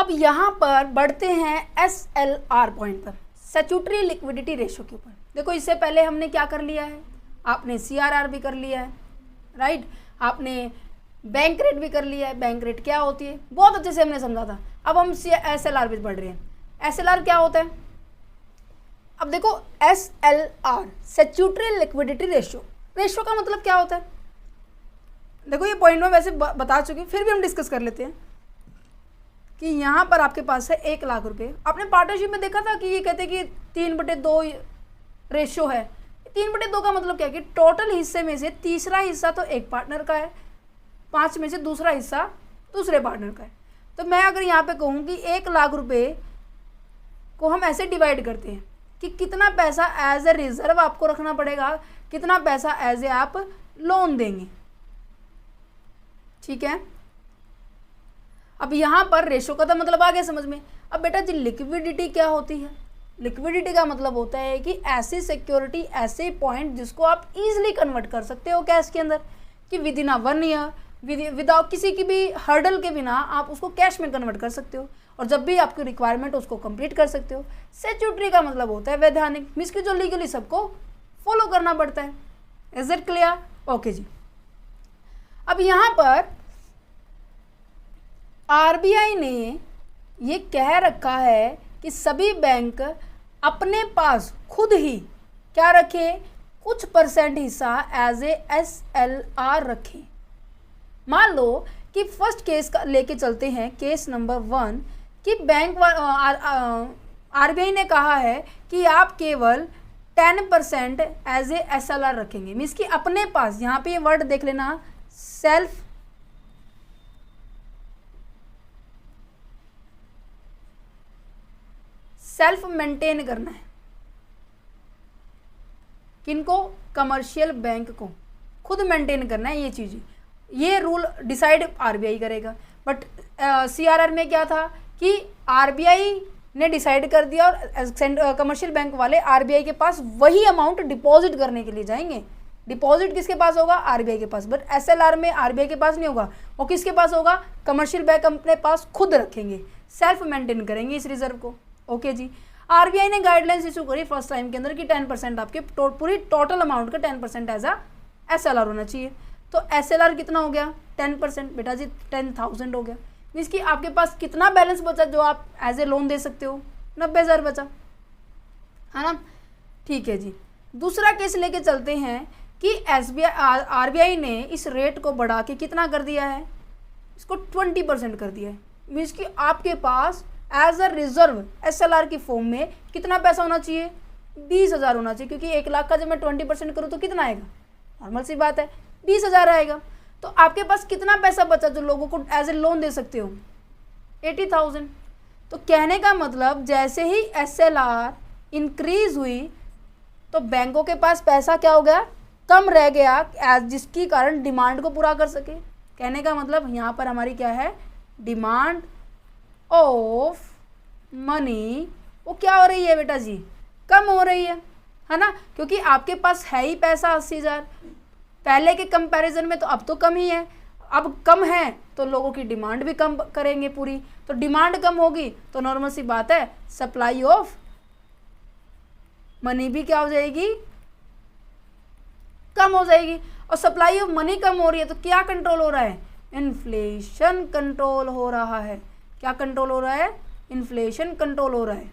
अब यहाँ पर बढ़ते हैं SLR पॉइंट पर, स्टैट्यूटरी लिक्विडिटी रेशो के ऊपर। देखो इससे पहले हमने क्या कर लिया है, आपने CRR भी कर लिया है, राइट, आपने बैंक रेट भी कर लिया है। बैंक रेट क्या होती है बहुत अच्छे से हमने समझा था। अब हम SLR पे बढ़ रहे हैं। SLR क्या होता है? अब देखो SLR statutory liquidity ratio, ratio का मतलब क्या होता है? देखो ये पॉइंट में वैसे बता चुके, फिर भी हम डिस्कस कर लेते हैं कि यहाँ पर आपके पास है 1 लाख रुपए। आपने पार्टनरशिप में देखा था कि ये कहते हैं कि 3/2 रेशो है। 3/2 का मतलब क्या है कि टोटल हिस्से में से तीसरा हिस्सा तो एक पार्टनर का है, 5 में से दूसरा हिस्सा दूसरे पार्टनर का है। तो मैं अगर यहाँ पे कहूँ कि 1 लाख रुपए को हम ऐसे डिवाइड करते हैं कि कितना पैसा एज ए रिजर्व आपको रखना पड़ेगा, कितना पैसा एज ए आप लोन देंगे, ठीक है। अब यहाँ पर रेशो का तो मतलब आ गया समझ में। अब बेटा जी लिक्विडिटी क्या होती है? लिक्विडिटी का मतलब होता है कि ऐसी सिक्योरिटी, ऐसे पॉइंट जिसको आप इजीली कन्वर्ट कर सकते हो कैश के अंदर, कि विद इन 1 ईयर विदाउट किसी की भी हर्डल के बिना आप उसको कैश में कन्वर्ट कर सकते हो, और जब भी आपकी रिक्वायरमेंट उसको कंप्लीट कर सकते हो। स्टैट्यूटरी का मतलब होता है वैधानिक, मींस कि जो लीगली सबको फॉलो करना पड़ता है। Is it clear? ओके जी। अब यहाँ पर RBI ने ये कह रखा है कि सभी बैंक अपने पास खुद ही क्या रखे, कुछ परसेंट हिस्सा एज ए SLR रखें। मान लो कि फर्स्ट केस का लेके चलते हैं, केस नंबर 1, कि बैंक RBI ने कहा है कि आप केवल 10% एज ए SLR रखेंगे, मीन्स कि अपने पास, यहाँ पे ये वर्ड देख लेना, सेल्फ मेंटेन करना है। किनको? कमर्शियल बैंक को खुद मेंटेन करना है ये चीज़ें। ये रूल डिसाइड RBI करेगा, बट CRR में क्या था कि RBI ने डिसाइड कर दिया और कमर्शियल बैंक वाले RBI के पास वही अमाउंट डिपॉजिट करने के लिए जाएंगे। डिपॉजिट किसके पास होगा? RBI के पास। बट SLR में RBI के पास नहीं होगा, वो किसके पास होगा? कमर्शियल बैंक अपने पास खुद रखेंगे, सेल्फ मेंटेन करेंगे इस रिजर्व को। ओके जी। RBI ने गाइडलाइंस इशू करी फर्स्ट टाइम के अंदर कि 10% आपके पूरी टोटल अमाउंट का 10% एज अ SLR होना चाहिए। तो SLR कितना हो गया? 10%। बेटा जी 10,000 हो गया, मीन्स कि आपके पास कितना बैलेंस बचा जो आप एज ए लोन दे सकते हो? 90,000 बचा, है ना। ठीक है जी। दूसरा केस लेके चलते हैं कि RBI ने इस रेट को बढ़ा के कितना कर दिया है? इसको 20% कर दिया है, मीन्स कि आपके पास एज अ रिजर्व SLR की फॉर्म में कितना पैसा होना चाहिए? 20,000 होना चाहिए, क्योंकि 1 लाख का जब मैं 20% करूँ तो कितना आएगा? नॉर्मल सी बात है, 20,000 आएगा। तो आपके पास कितना पैसा बचा जो लोगों को एज ए लोन दे सकते हो? 80,000। तो कहने का मतलब जैसे ही SLR इंक्रीज हुई तो बैंकों के पास पैसा क्या हो गया? कम रह गया, जिसकी कारण डिमांड को पूरा कर सके। कहने का मतलब यहाँ पर हमारी क्या है? डिमांड ऑफ मनी वो क्या हो रही है बेटा जी? कम हो रही है ना, क्योंकि आपके पास है ही पैसा 80,000। पहले के कंपैरिजन में तो अब तो कम ही है, अब कम है तो लोगों की डिमांड भी कम करेंगे पूरी, तो डिमांड कम होगी तो नॉर्मल सी बात है सप्लाई ऑफ मनी भी क्या हो जाएगी? कम हो जाएगी। और सप्लाई ऑफ मनी कम हो रही है तो क्या कंट्रोल हो रहा है? इन्फ्लेशन कंट्रोल हो रहा है। क्या कंट्रोल हो रहा है? इन्फ्लेशन कंट्रोल हो रहा है।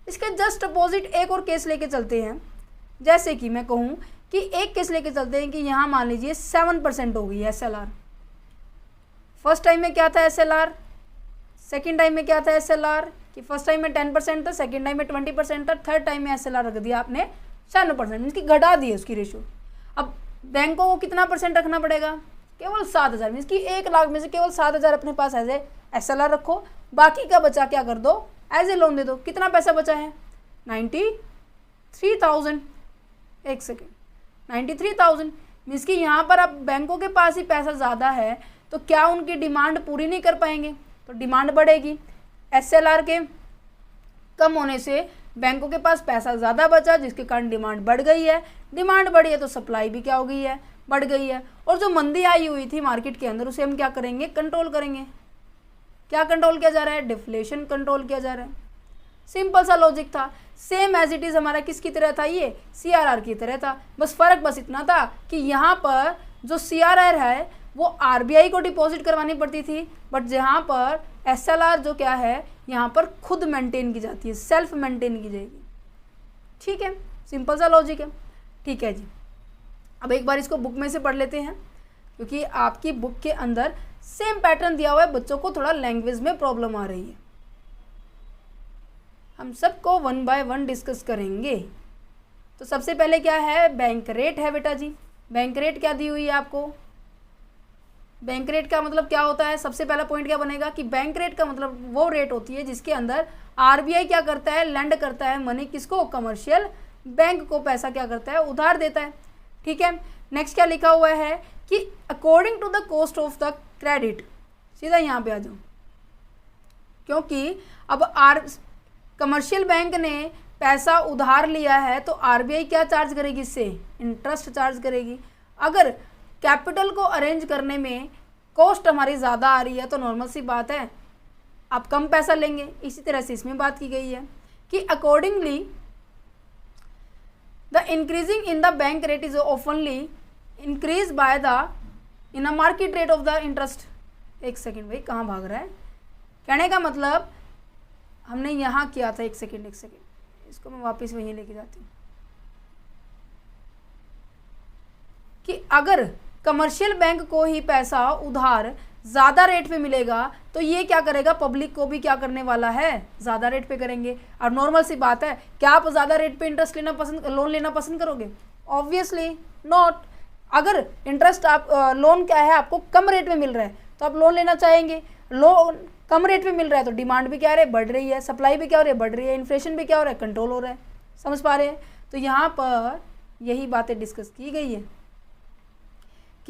इसके जस्ट अपोजिट एक और केस लेके चलते हैं। जैसे कि मैं कहूँ कि एक केस लेके चलते हैं कि यहाँ मान लीजिए 7% हो गई SLR। फर्स्ट टाइम में क्या था SLR? सेकेंड टाइम में क्या था SLR? कि फर्स्ट टाइम में 10% था, सेकेंड टाइम में 20% था, थर्ड टाइम में SLR रख दिया आपने 96%, मीन्स की घटा दी है उसकी रेशो। अब बैंकों को कितना % रखना पड़ेगा? केवल 7,000, मीन्स कि 1 लाख में से केवल 7,000 अपने पास एज ए SLR रखो, बाकी का बचा क्या कर दो? एज ए लोन दे दो। कितना पैसा बचा है? 93,000। एक सेकेंड, 93,000 मीन्स कि यहाँ पर अब बैंकों के पास ही पैसा ज़्यादा है तो क्या उनकी डिमांड पूरी नहीं कर पाएंगे? तो डिमांड बढ़ेगी। SLR के कम होने से बैंकों के पास पैसा ज़्यादा बचा, जिसके कारण डिमांड बढ़ गई है। डिमांड बढ़ी है तो सप्लाई भी क्या हो गई है? बढ़ गई है। और जो मंदी आई हुई थी मार्केट के अंदर उसे हम क्या करेंगे? कंट्रोल करेंगे। क्या कंट्रोल किया जा रहा है? डिफ्लेशन कंट्रोल किया जा रहा है। सिंपल सा लॉजिक था, सेम एज इट इज़ हमारा किसकी तरह था? ये CRR की तरह था। बस फ़र्क बस इतना था कि यहाँ पर जो CRR है वो RBI को डिपॉजिट करवानी पड़ती थी, बट जहाँ पर SLR जो क्या है यहाँ पर खुद मेंटेन की जाती है, सेल्फ मेंटेन की जाएगी। ठीक है, सिंपल सा लॉजिक है। ठीक है जी, अब एक बार इसको बुक में से पढ़ लेते हैं, क्योंकि आपकी बुक के अंदर सेम पैटर्न दिया हुआ है, बच्चों को थोड़ा लैंग्वेज में प्रॉब्लम आ रही है। हम सबको 1 बाय 1 डिस्कस करेंगे। तो सबसे पहले क्या है? बैंक रेट है बेटा जी। बैंक रेट क्या दी हुई है आपको? बैंक रेट का मतलब क्या होता है? सबसे पहला पॉइंट क्या बनेगा कि बैंक रेट का मतलब वो रेट होती है जिसके अंदर RBI क्या करता है? लेंड करता है मनी किसको? कमर्शियल बैंक को पैसा क्या करता है? उधार देता है। ठीक है, नेक्स्ट क्या लिखा हुआ है कि according to the cost of the credit. सीधा यहाँ पे आ जाओ, क्योंकि अब कमर्शियल बैंक ने पैसा उधार लिया है तो RBI क्या चार्ज करेगी? इससे इंटरेस्ट चार्ज करेगी। अगर कैपिटल को अरेंज करने में कॉस्ट हमारी ज़्यादा आ रही है तो नॉर्मल सी बात है आप कम पैसा लेंगे। इसी तरह से इसमें बात की गई है कि accordingly the increasing in the bank rate is ऑफनली increase by the in a market rate of the interest. एक सेकेंड भाई, कहाँ भाग रहा है? कहने का मतलब हमने यहाँ किया था, एक सेकेंड इसको मैं वापस वहीं लेके जाती हूँ कि अगर कमर्शियल बैंक को ही पैसा उधार ज़्यादा रेट पे मिलेगा तो ये क्या करेगा? पब्लिक को भी क्या करने वाला है? ज़्यादा रेट पे करेंगे। और नॉर्मल सी बात है, क्या आप ज़्यादा रेट पे लोन लेना पसंद करोगे? Obviously not. अगर इंटरेस्ट आप लोन क्या है आपको कम रेट में मिल रहा है तो आप लोन लेना चाहेंगे। लोन कम रेट पे मिल रहा है तो डिमांड भी क्या है? बढ़ रही है। सप्लाई भी क्या हो रही है? बढ़ रही है। इन्फ्लेशन भी क्या हो रहा है? कंट्रोल हो रहा है। समझ पा रहे हैं? तो यहाँ पर यही बातें डिस्कस की गई है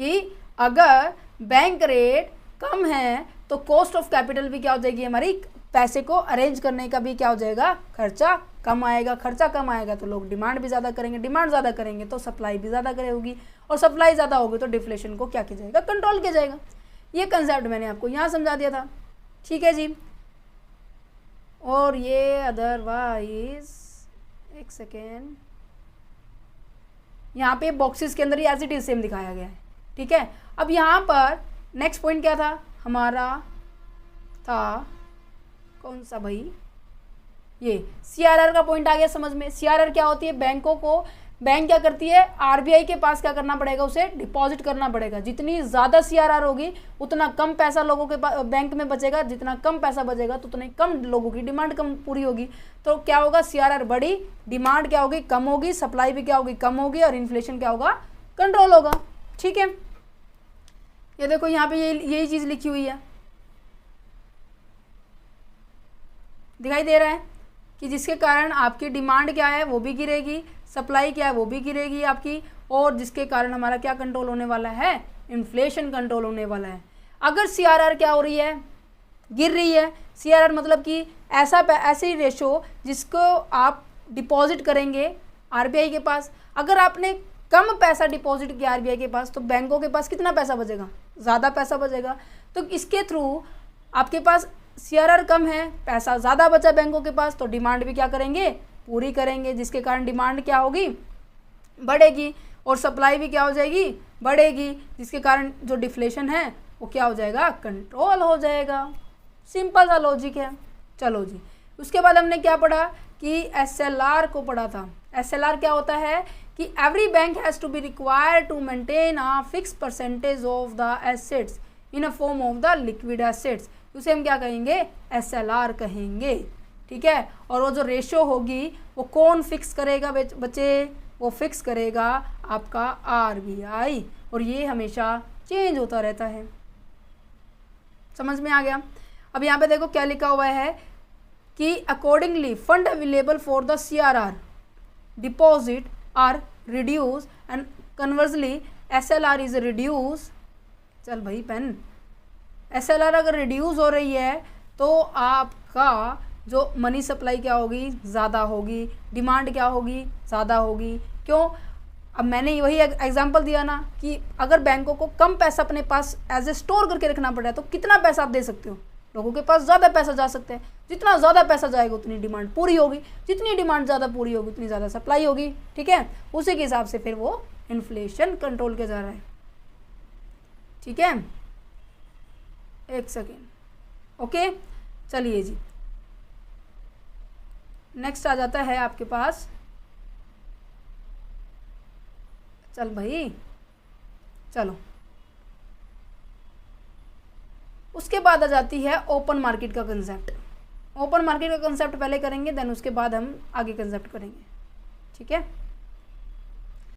कि अगर बैंक रेट कम है तो कॉस्ट ऑफ कैपिटल भी क्या हो जाएगी? हमारी पैसे को अरेंज करने का भी क्या हो जाएगा? खर्चा कम आएगा। खर्चा कम आएगा तो लोग डिमांड भी ज़्यादा करेंगे। डिमांड ज़्यादा करेंगे तो सप्लाई भी ज़्यादा करेगी, और सप्लाई ज़्यादा होगी तो डिफ्लेशन को क्या किया जाएगा? कंट्रोल किया जाएगा। ये कंसेप्ट मैंने आपको यहाँ समझा दिया था। ठीक है जी, और ये अदरवाइज एक सेकेंड, यहाँ पे बॉक्सेस के अंदर ही एज इट इज सेम दिखाया गया है। ठीक है, अब यहाँ पर नेक्स्ट पॉइंट क्या था हमारा? था कौन सा भाई? ये CRR का पॉइंट आ गया समझ में। CRR क्या होती है? बैंकों को, बैंक क्या करती है? RBI के पास क्या करना पड़ेगा? उसे डिपॉजिट करना पड़ेगा। जितनी ज़्यादा CRR होगी उतना कम पैसा लोगों के पास बैंक में बचेगा। जितना कम पैसा बचेगा तो उतने कम लोगों की डिमांड कम पूरी होगी। तो क्या होगा? CRR बढ़ी, डिमांड क्या होगी? कम होगी, सप्लाई भी क्या होगी? कम होगी, और इन्फ्लेशन क्या होगा? कंट्रोल होगा। ठीक है, ये देखो यहाँ पे यही चीज़ लिखी हुई है, दिखाई दे रहा है कि जिसके कारण आपकी डिमांड क्या है? वो भी गिरेगी, सप्लाई क्या है? वो भी गिरेगी आपकी, और जिसके कारण हमारा क्या कंट्रोल होने वाला है? इन्फ्लेशन कंट्रोल होने वाला है। अगर CRR क्या हो रही है? गिर रही है। CRR मतलब कि ऐसी रेशो जिसको आप डिपॉजिट करेंगे RBI के पास। अगर आपने कम पैसा डिपॉजिट किया RBI के पास तो बैंकों के पास कितना पैसा बचेगा? ज़्यादा पैसा बचेगा। तो इसके थ्रू आपके पास CRR कम है, पैसा ज़्यादा बचा बैंकों के पास, तो डिमांड भी क्या करेंगे? पूरी करेंगे, जिसके कारण डिमांड क्या होगी? बढ़ेगी, और सप्लाई भी क्या हो जाएगी? बढ़ेगी, जिसके कारण जो डिफ्लेशन है वो क्या हो जाएगा? कंट्रोल हो जाएगा। सिंपल सा लॉजिक है। चलो जी, उसके बाद हमने क्या पढ़ा कि SLR को पढ़ा था। SLR क्या होता है कि every bank has to be required to maintain a fix percentage of the assets in a form of the liquid assets. उसे हम क्या कहेंगे? SLR कहेंगे। ठीक है, और वो जो रेशो होगी वो कौन फिक्स करेगा बच्चे? वो फिक्स करेगा आपका RBI, और ये हमेशा चेंज होता रहता है। समझ में आ गया? अब यहाँ पे देखो क्या लिखा हुआ है कि accordingly fund available for the CRR deposit are reduce and conversely SLR is reduce. चल भाई पेन, SLR अगर रिड्यूस हो रही है तो आपका जो मनी सप्लाई क्या होगी? ज़्यादा होगी, डिमांड क्या होगी? ज़्यादा होगी। क्यों? अब मैंने वही एग्जांपल दिया ना कि अगर बैंकों को कम पैसा अपने पास एज ए स्टोर करके रखना पड़ रहा है तो कितना पैसा आप दे सकते हो? लोगों के पास ज़्यादा पैसा जा सकता है, जितना ज़्यादा पैसा जाएगा उतनी डिमांड पूरी होगी, जितनी डिमांड ज़्यादा पूरी होगी उतनी ज़्यादा सप्लाई होगी, ठीक है। उसी के हिसाब से फिर वो इन्फ्लेशन कंट्रोल किया जा रहा है, ठीक है। एक सेकेंड, ओके, चलिए जी, नेक्स्ट आ जाता है आपके पास, चल भाई चलो, उसके बाद आ जाती है ओपन मार्केट का कंसेप्ट। ओपन मार्केट का कंसेप्ट पहले करेंगे, देन उसके बाद हम आगे कंसेप्ट करेंगे, ठीक है।